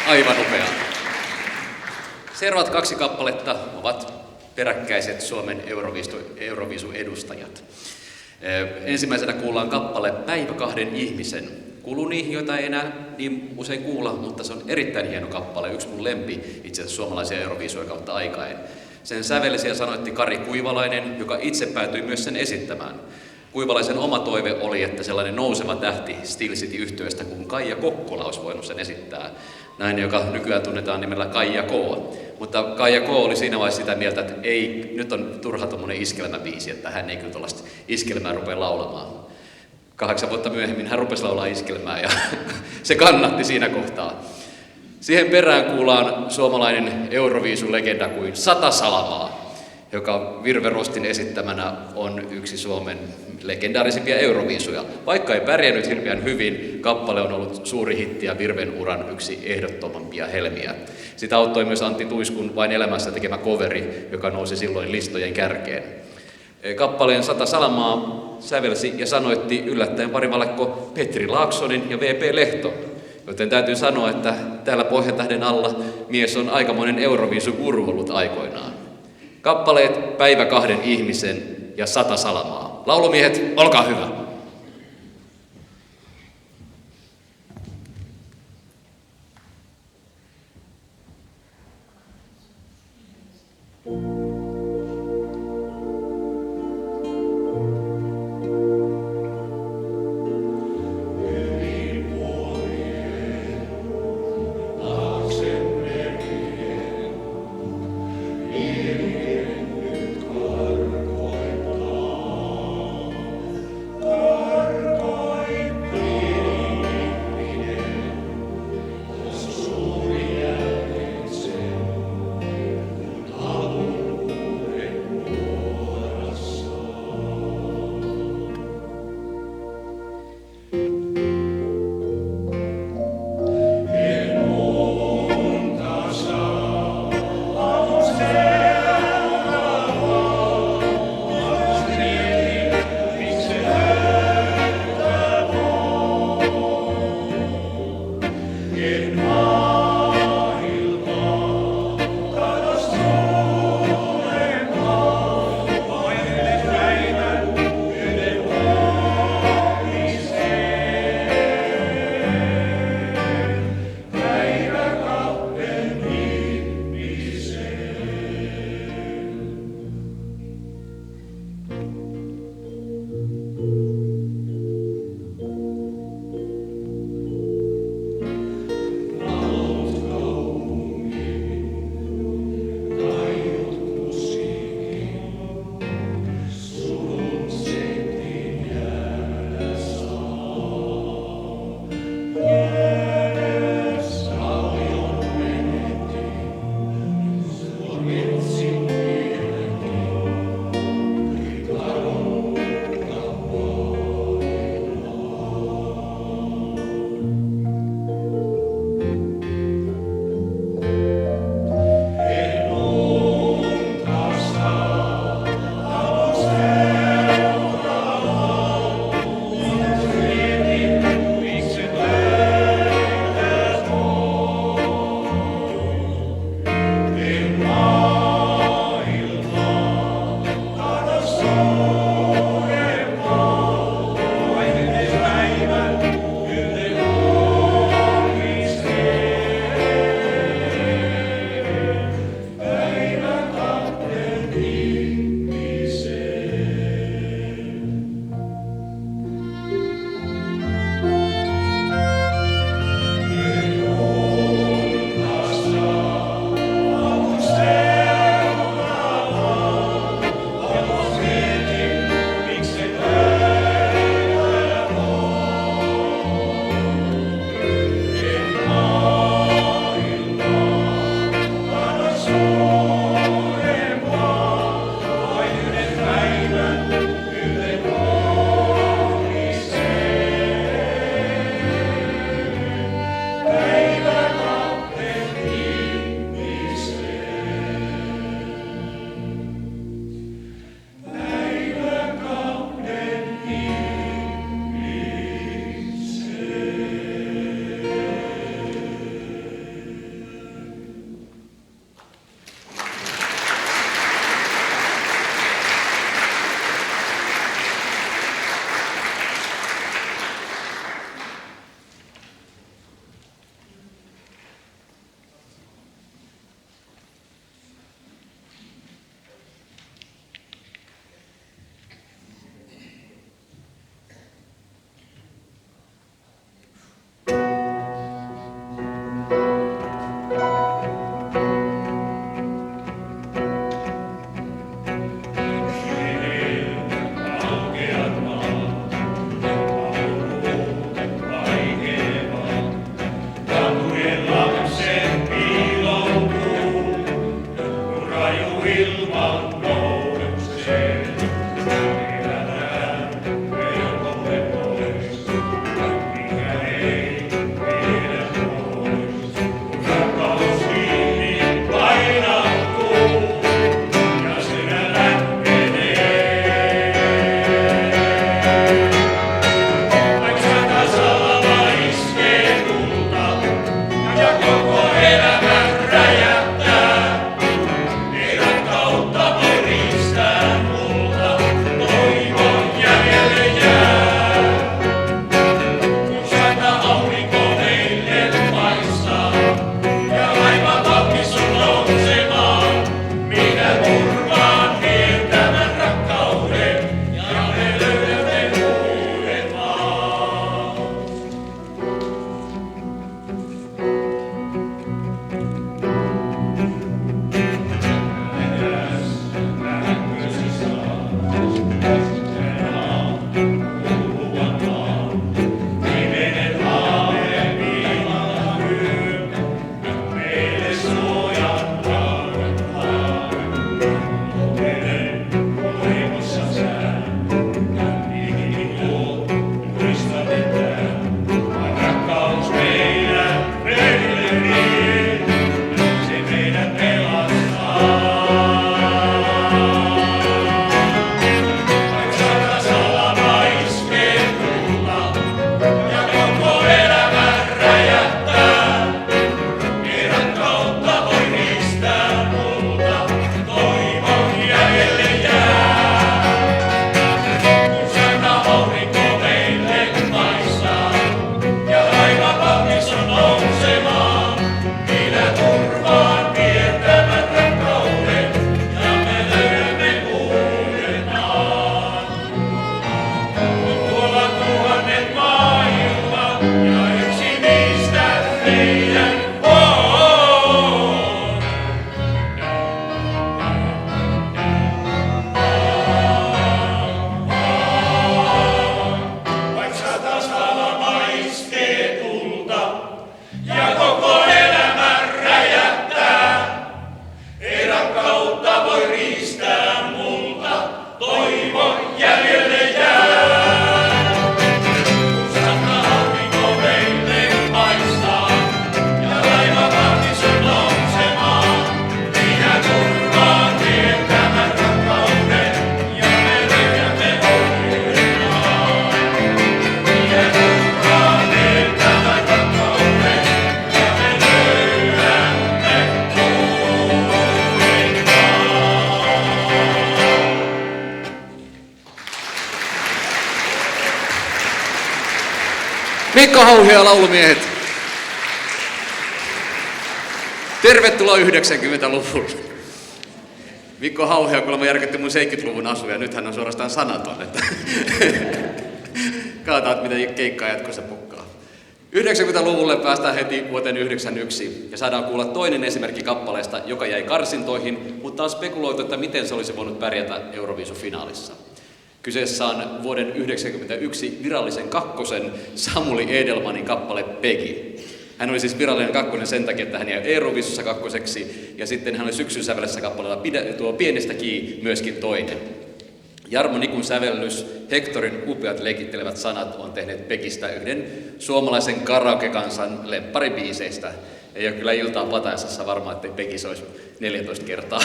Aivan upea. Seuraavat kaksi kappaletta ovat peräkkäiset Suomen Euroviisu-edustajat. Ensimmäisenä kuullaan kappale Päivä kahden ihmisen. Kuuluu niihin, joita ei enää niin usein kuulla, mutta se on erittäin hieno kappale. Yksi mun lempi itse asiassa suomalaisia Euroviisuja kautta aikain. Sen sävelsi ja sanoitti Kari Kuivalainen, joka itse päätyi myös sen esittämään. Kuivalaisen oma toive oli, että sellainen nouseva tähti Steel City-yhtyeestä kuin Kaija Kokkola olisi voinut sen esittää. Nainen, joka nykyään tunnetaan nimellä Kaija K. Mutta Kaija K. oli siinä vaiheessa sitä mieltä, että ei, nyt on turha tuommoinen iskelmäbiisi, että hän ei kyllä tuollaista iskelmää rupea laulamaan. 8 vuotta myöhemmin hän rupesi laulaa iskelmää ja se kannatti siinä kohtaa. Siihen perään kuullaan suomalainen Euroviisu-legenda kuin Sata Salamaa, joka Virve Rostin esittämänä on yksi Suomen legendaarisimpia Euroviisuja. Vaikka ei pärjännyt hirveän hyvin, kappale on ollut suuri hitti ja Virven uran yksi ehdottomampia helmiä. Sitä auttoi myös Antti Tuiskun Vain elämässä tekemä coveri, joka nousi silloin listojen kärkeen. Kappaleen Sata Salamaa sävelsi ja sanoitti yllättäen parivalakko Petri Laaksonen ja V.P. Lehto. Joten täytyy sanoa, että täällä Pohjantähden alla mies on aikamoinen Euroviisu-guru ollut aikoinaan. Kappaleet Päivä 2 ihmisen ja 100 salamaa. Laulumiehet, olkaa hyvä! Hauhio ja laulumiehet. Tervetuloa 90-luvulle. Mikko Hauhio on kuulemma järkytti mun 70-luvun asuja. Nyt hän on suorastaan sanaton. Että katsotaan, mitä keikkaa jatkossa pukkaa. 90-luvulle päästään heti vuoteen 1991 ja saadaan kuulla toinen esimerkki kappaleesta, joka jäi karsintoihin, mutta on spekuloitu, että miten se olisi voinut pärjätä Euroviisufinaalissa. Kyseessä on vuoden 1991 virallisen kakkosen Samuli Edelmanin kappale Peggy. Hän oli siis virallinen kakkonen sen takia, että hän jäi Euroviisussa kakkoseksi, ja sitten hän oli syksyn sävelessä kappaleella tuo Pienestä Kii myöskin toinen. Jarmo Nikun sävellys, Hectorin upeat leikittelevät sanat on tehneet Pegistä yhden suomalaisen karaoke-kansan lempparibiiseistä. Ei ole kyllä iltaa Patajaisassa varmaan, ettei Pegis olisi 14 kertaa.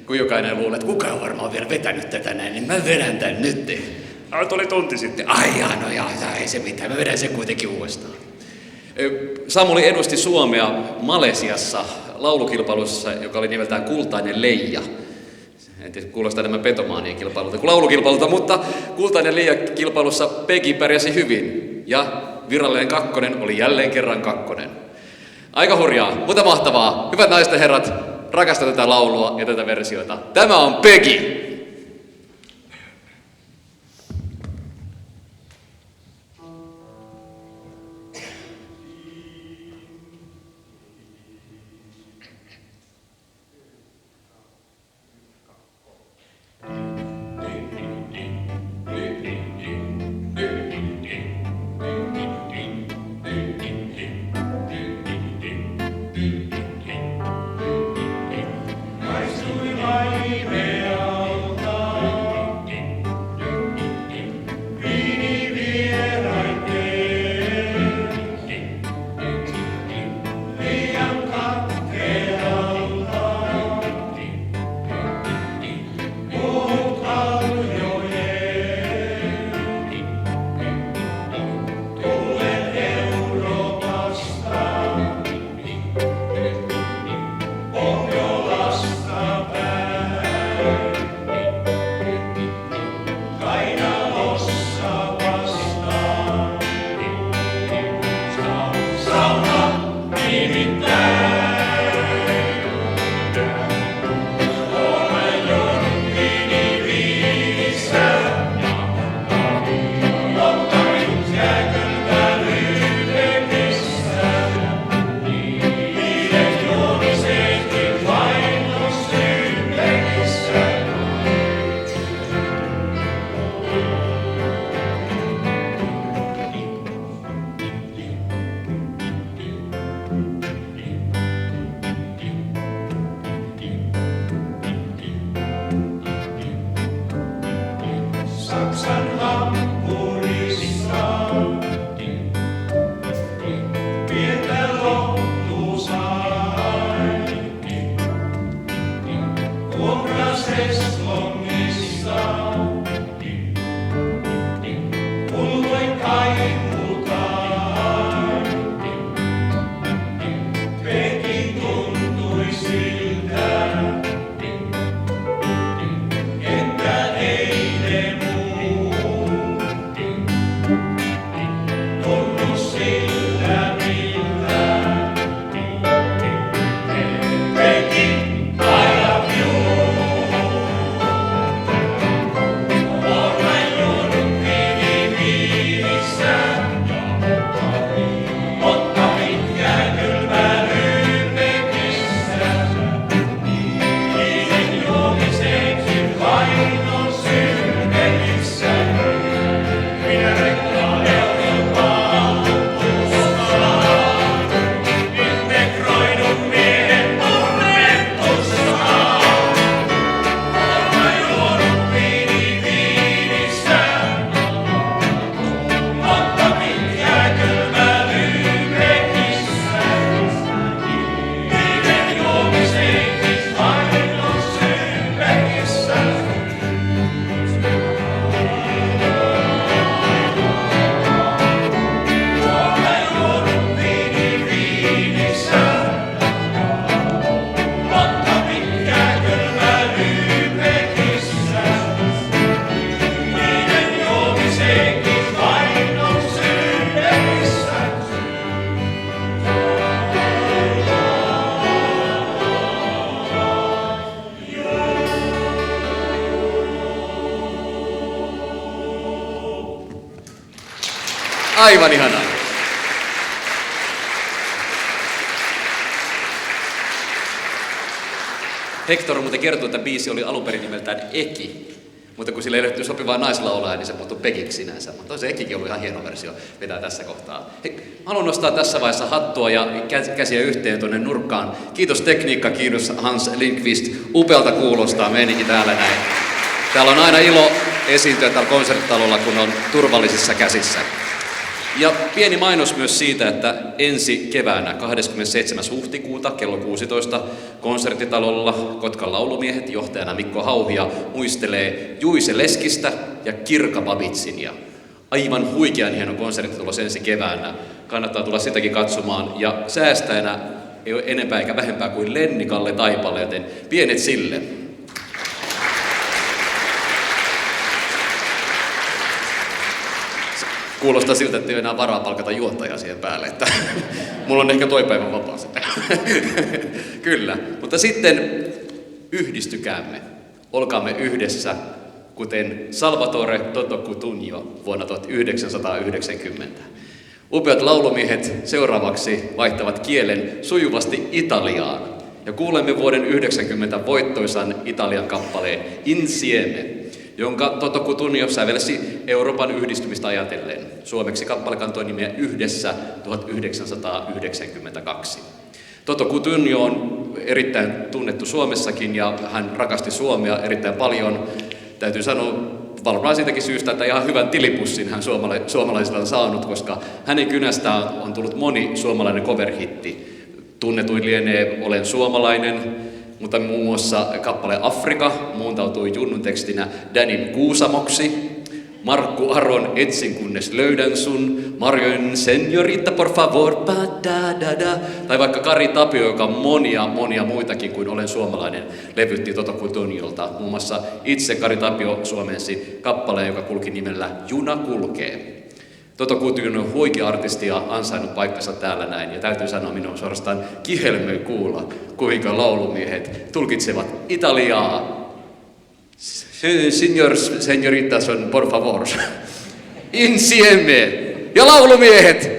Kun jokainen luulee, että kuka on varmaan vielä vetänyt tätä näin, niin mä vedän tän nyt. Oli tunti sitten. Ai jaa, no jaa, ei se mitään, mä vedän sen kuitenkin uudestaan. Samuli edusti Suomea Malesiassa laulukilpailussa, joka oli nimeltään Kultainen Leija. En tiedä, kuulostaa enemmän petomaanien kilpailulta kuin laulukilpailulta, mutta Kultainen Leija-kilpailussa Peggy pärjäsi hyvin. Ja virallinen kakkonen oli jälleen kerran kakkonen. Aika hurjaa, mutta mahtavaa. Hyvät naiset ja herrat, rakastan tätä laulua ja tätä versiota. Tämä on Peggy! Maistui vaimealta, viini vieraitten, liian katkealta, puhut kaljojen, tulen Euroopasta. Pohjolasta päin, kainalossa vastaan. Sauna nimittäin, olen jonkkini viissä, mutta nyt jääköltä lyydemissä. Niiden juomisenkin vain on syynnekissä. Aivan ihanaa. Hector muuten kertoi, että biisi oli alun perin nimeltään Eki. Mutta kun sille ei löytyy sopivaa naislaulaa, niin se muuttui Pekiksi sinänsä. Mutta se Ekikin oli ihan hieno versio vetää tässä kohtaa. Hei, haluan nostaa tässä vaiheessa hattua ja käsiä yhteen tuonne nurkkaan. Kiitos tekniikka, kiitos Hans Lindqvist. Upealta kuulostaa meininki täällä näin. Täällä on aina ilo esiintyä täällä konserttitalolla, kun on turvallisissa käsissä. Ja pieni mainos myös siitä, että ensi keväänä 27. huhtikuuta kello 16 konserttitalolla Kotkan laulumiehet johtajana Mikko Hauhia muistelee Juise Leskistä ja Kirka Babitsinia. Aivan huikean hieno konsertti tulossa ensi keväänä. Kannattaa tulla sitäkin katsomaan ja säästäjänä ei ole enempää eikä vähempää kuin Lenni-Kalle Taipale, joten pienet sille. Kuulostaa siltä, että ei ole enää varaa palkata juottajaa siihen päälle, että mulla on ehkä toi päivän vapaa sitten. Kyllä, mutta sitten yhdistykäämme, olkaamme yhdessä, kuten Salvatore Toto Cutugno vuonna 1990. Upeat laulumiehet seuraavaksi vaihtavat kielen sujuvasti Italiaan ja kuulemme vuoden 90 voittoisan Italian kappaleen Insieme, jonka Toto Cutugno sävelsi Euroopan yhdistymistä ajatellen. Suomeksi kappale kantoi nimeä Yhdessä 1992. Toto Cutugno on erittäin tunnettu Suomessakin ja hän rakasti Suomea erittäin paljon. Täytyy sanoa varmaan siitäkin syystä, että ihan hyvän tilipussin hän suomalaisilla on saanut, koska hänen kynästään on tullut moni suomalainen cover-hitti. Tunnetuin lienee Olen suomalainen, mutta muun muassa kappale Afrika muuntautui Junnun tekstinä Danin Kuusamoksi. Markku Aron Etsin kunnes löydän sun, Marion Señorita por favor, da. Tai vaikka Kari Tapio, joka monia muitakin kuin Olen suomalainen, levytti Toto Cutugnolta. Muun muassa itse Kari Tapio suomensi kappaleen, joka kulki nimellä Juna kulkee. Toto Cutugno on huikea artisti ja ansainnut paikkansa täällä näin. Ja täytyy sanoa, minun on suorastaan kihelmöi kuulla, kuinka laulumiehet tulkitsevat Italiaa. Señorita son por favor. Insieme. Ja laulumiehet.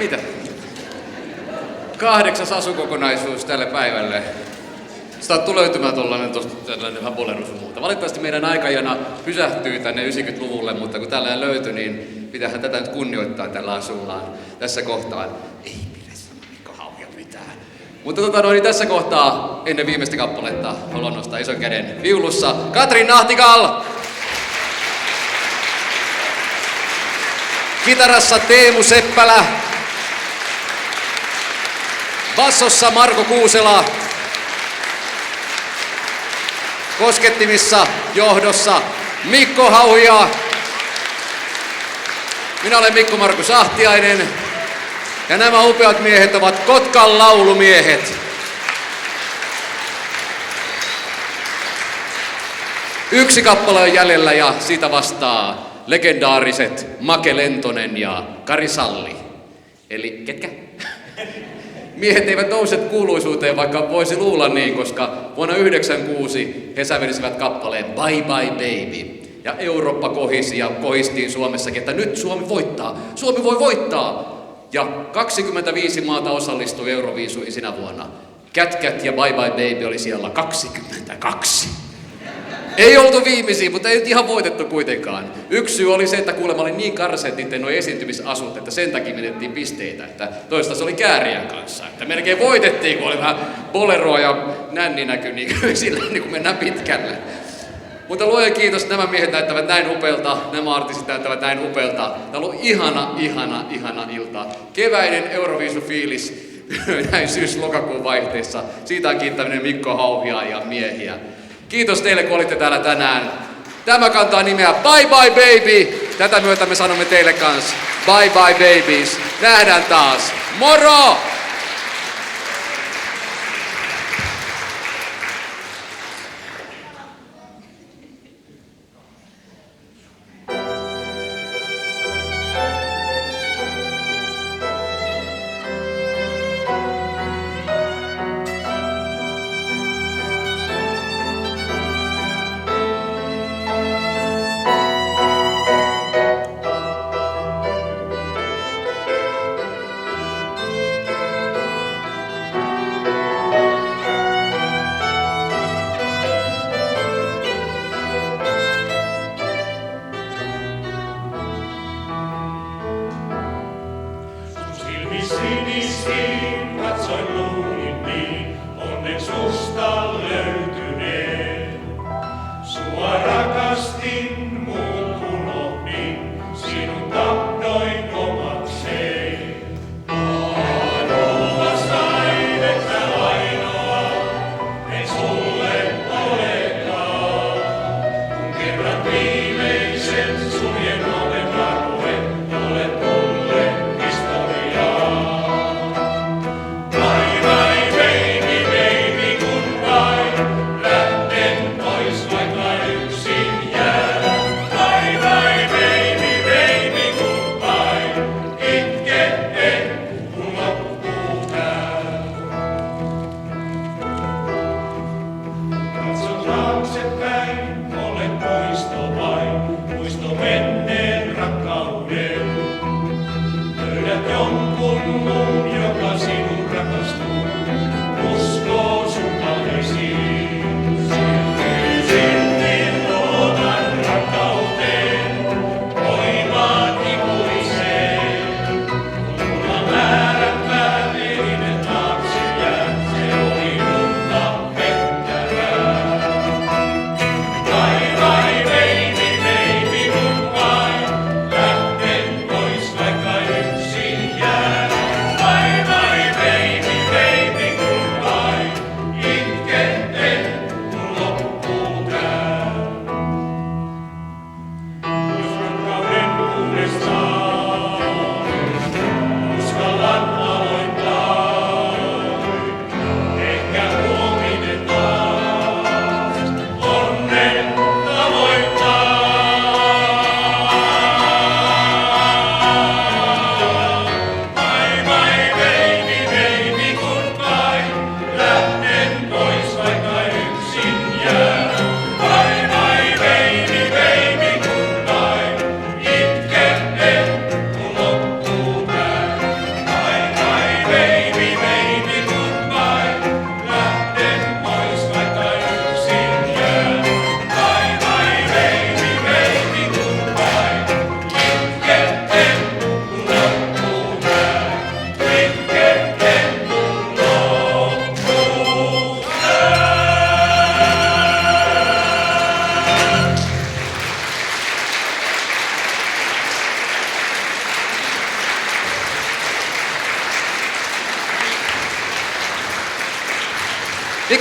Mitä? 8. asukokonaisuus tälle päivälle. Sattuu löytymään tällainen vähän bolerus ja muuta. Valitettavasti meidän aikajana pysähtyy tänne 90-luvulle, mutta kun tällainen löytyi, niin pitäähän tätä nyt kunnioittaa tällä asullaan tässä kohtaa. Ei pidä sanoa Mikko Hauhia mitään. Mutta niin tässä kohtaa ennen viimeistä kappaletta haluan nostaa ison käden viulussa Katrin Nahtikal! Kitarassa Teemu Seppälä. Bassossa Marko Kuusela. Koskettimissa johdossa Mikko Hauhia. Minä olen Mikko Markus Ahtiainen. Ja nämä upeat miehet ovat Kotkan laulumiehet. Yksi kappale on jäljellä ja siitä vastaa legendaariset Make Lentonen ja Kari Salli. Eli ketkä? Miehet eivät nouse kuuluisuuteen, vaikka voisi luulla niin, koska vuonna 1996 he sävelsivät kappaleen Bye Bye Baby. Ja Eurooppa kohisi ja kohistiin Suomessakin, että nyt Suomi voittaa. Suomi voi voittaa! Ja 25 maata osallistui Euroviisuihin sinä vuonna. Kätkät ja Bye Bye Baby oli siellä 22. Ei oltu viimeisiä, mutta ei nyt ihan voitettu kuitenkaan. Yksi syy oli se, että kuulemma oli niin karseet niiden nuo esiintymisasut, että sen takia menettiin pisteitä. Että toista se oli Kääriän kanssa. Että melkein voitettiin, kun oli vähän boleroa ja nänni näkyi niin sillä niin kuin mennään pitkälle. Mutta luojan kiitos, nämä miehet näyttävät näin upealta, nämä artistit näyttävät näin upealta. Tämä on ollut ihana ilta. Keväinen Euroviisu-fiilis näin syys-lokakuun vaihteessa. Siitä on kiittäminen Mikko Hauhia ja miehiä. Kiitos teille, kun olitte täällä tänään. Tämä kantaa nimeä Bye Bye Baby. Tätä myötä me sanomme teille kanssa Bye Bye Babies. Nähdään taas. Moro!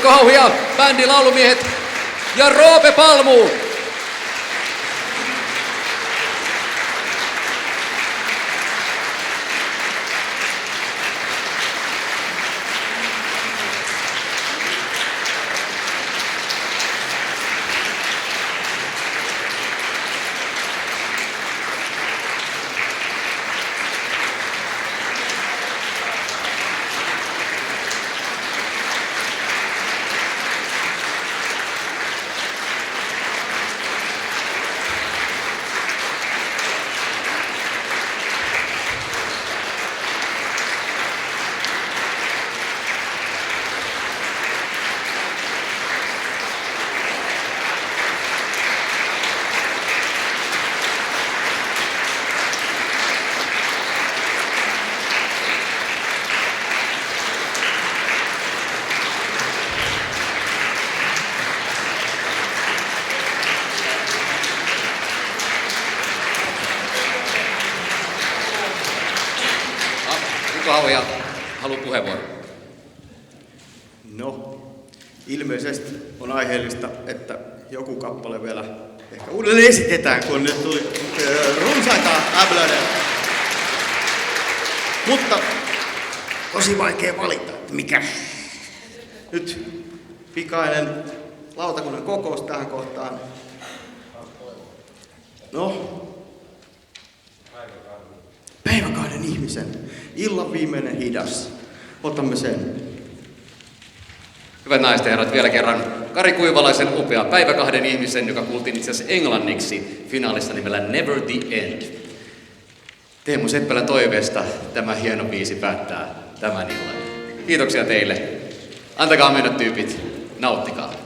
Mikko Hauhia, bändin laulumiehet ja Roope Palmu. Mikko Hauhia, haluan puheenvuoron. No, ilmeisesti on aiheellista, että joku kappale vielä ehkä uudelleen esitetään, kun nyt tuli runsaita äblöitä. Mutta tosi vaikea valita, että mikä. Nyt pikainen lautakunnan kokous tähän kohtaan. No, Päiväkahden ihmisen, illan viimeinen hidas. Otamme sen. Hyvät naiset ja herrat, vielä kerran Kari Kuivalaisen upea Päiväkahden ihmisen, joka kuultiin itse asiassa englanniksi finaalissa nimellä Never the End. Teemu Seppälän toiveesta tämä hieno biisi päättää tämän illan. Kiitoksia teille. Antakaa mennä tyypit, nauttikaa.